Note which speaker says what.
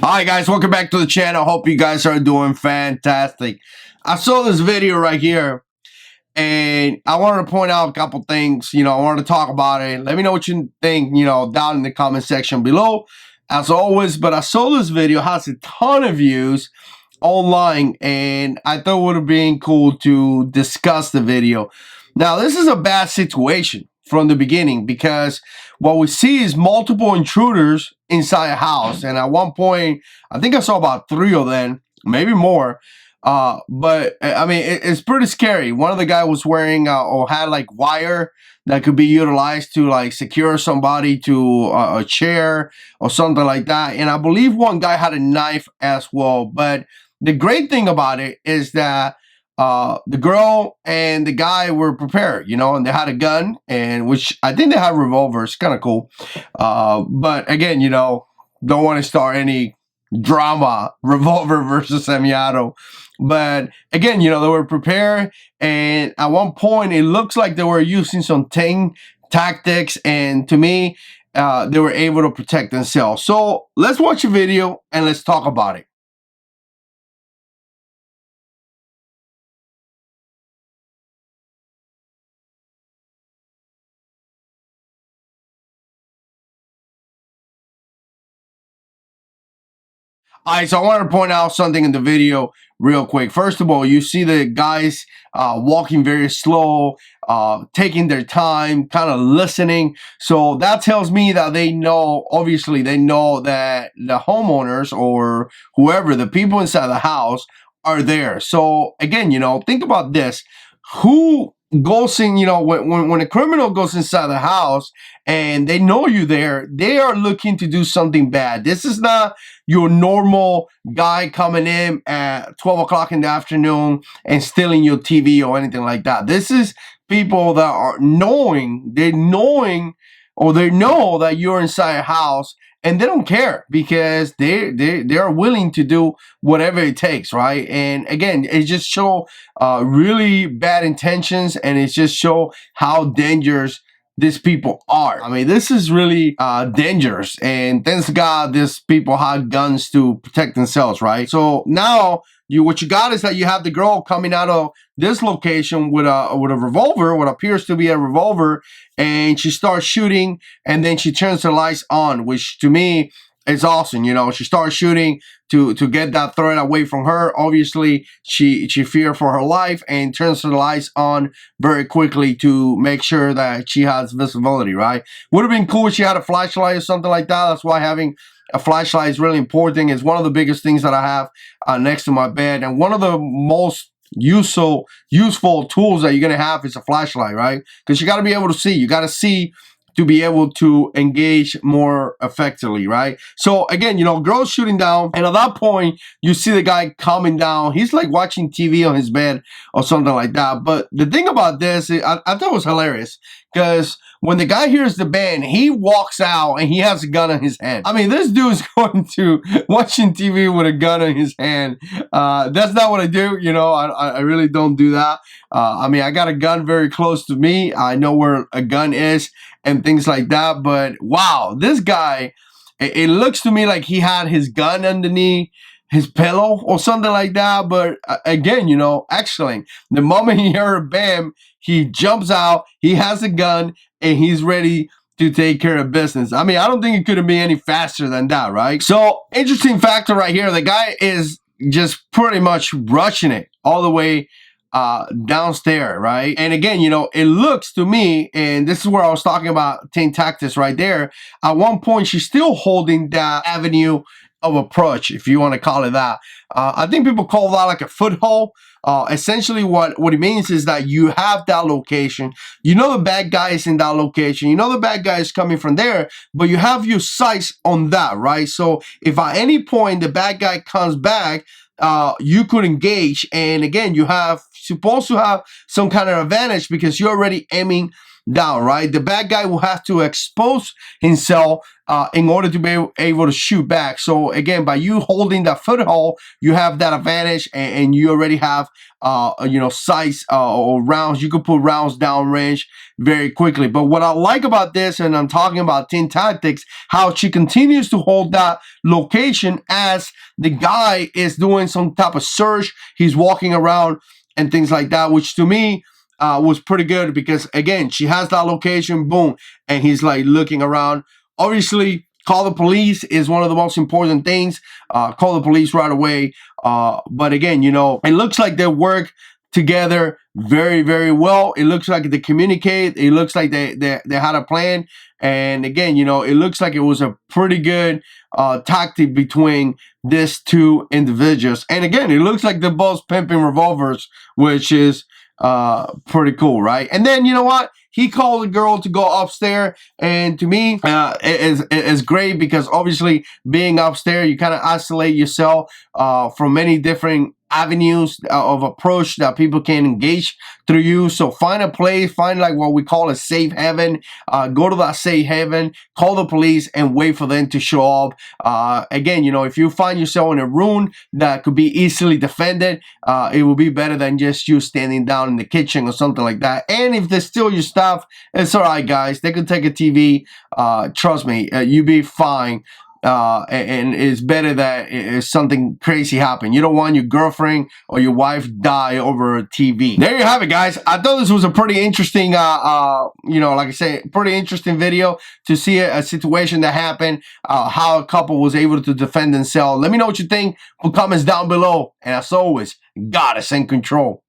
Speaker 1: Alright guys, welcome back to the channel. Hope you guys are doing fantastic. I saw this video right here and I wanted to point out a couple things. I wanted to talk about it. Let me know what you think, down in the comment section below, as always. But I saw this video, has a ton of views online, and I thought it would have been cool to discuss the video. Now, this is a bad situation from the beginning, because what we see is multiple intruders inside a house, and at one point I think I saw about 3 of them, maybe more. But I mean, it's pretty scary. One of the guys was wearing or had like wire that could be utilized to like secure somebody to a chair or something like that, and I believe one guy had a knife as well. But the great thing about it is that the girl and the guy were prepared, and they had a gun, and which I think they had revolvers. Kind of cool. But again, don't want to start any drama, revolver versus semi-auto. But again, they were prepared, and at one point it looks like they were using some tactics, and to me, they were able to protect themselves. So let's watch a video and let's talk about it. Alright, so I wanted to point out something in the video real quick. First of all, you see the guys walking very slow, taking their time, kind of listening. So that tells me that they know, obviously they know that the homeowners or whoever, the people inside the house are there. So again, think about this. Who goes in, when a criminal goes inside the house and they know you there, they are looking to do something bad. This is not your normal guy coming in at 12 o'clock in the afternoon and stealing your TV or anything like that. This is people that are knowing or they know that you're inside a house, and they don't care because they are willing to do whatever it takes, right? And again, it just show really bad intentions, and it just show how dangerous these people are. I mean, this is really dangerous, and thanks God these people had guns to protect themselves, right? So now what you got is that you have the girl coming out of this location with a revolver, what appears to be a revolver, and she starts shooting, and then she turns the lights on, which to me is awesome. She starts shooting to get that threat away from her. Obviously, she feared for her life and turns the lights on very quickly to make sure that she has visibility, right? Would have been cool if she had a flashlight or something like that. That's why having a flashlight is really important. It's one of the biggest things that I have next to my bed, and one of the most useful tools that you're gonna have is a flashlight, right? Because you got to be able to see. You got to see to be able to engage more effectively, right? So again, girls shooting down, and at that point you see the guy coming down. He's like watching TV on his bed or something like that. But the thing about this, I thought it was hilarious, because when the guy hears the bang, he walks out and he has a gun in his hand. I mean, this dude is going to watching TV with a gun in his hand. That's not what I do. I really don't do that. I mean, I got a gun very close to me. I know where a gun is and things like that. But wow, this guy, it looks to me like he had his gun underneath his pillow or something like that. But again, excellent. The moment he heard bam, he jumps out, he has a gun, and he's ready to take care of business. I mean, I don't think it could have been any faster than that, right? So, interesting factor right here. The guy is just pretty much rushing it all the way downstairs, right? And again, it looks to me, and this is where I was talking about tactics right there. At one point, she's still holding that avenue of approach, if you want to call it that. I think people call that like a foothold. Essentially what it means is that you have that location, the bad guy is in that location, the bad guy is coming from there, but you have your sights on that, right? So if at any point the bad guy comes back, you could engage, and again, you have supposed to have some kind of advantage because you're already aiming down, right? The bad guy will have to expose himself in order to be able to shoot back. So again, by you holding that foothold, you have that advantage, and you already have sights or rounds. You can put rounds down range very quickly. But what I like about this, and I'm talking about Team Tactics, how she continues to hold that location as the guy is doing some type of search. He's walking around and things like that, which to me was pretty good, because again, she has that location, boom, and he's like looking around. Obviously, call the police is one of the most important things. Call the police right away. But again, it looks like they work together very, very well. It looks like they communicate. It looks like they had a plan. And again, it looks like it was a pretty good tactic between these two individuals. And again, it looks like they're both pimping revolvers, which is pretty cool, right? And then, you know what? He called the girl to go upstairs, and to me, it is great, because obviously being upstairs, you kind of isolate yourself from many different avenues of approach that people can engage through you. So find a place, find like what we call a safe haven, go to that safe haven, call the police, and wait for them to show up. Again, if you find yourself in a room that could be easily defended, it will be better than just you standing down in the kitchen or something like that. And if they steal your stuff, it's all right, guys. They could take a TV. Trust me, you'll be fine. And it's better that if something crazy happen. You don't want your girlfriend or your wife die over a TV. There you have it, guys. I thought this was a pretty interesting, like I said, pretty interesting video to see a situation that happened, how a couple was able to defend themselves. Let me know what you think. Put comments down below. And as always, God is in control.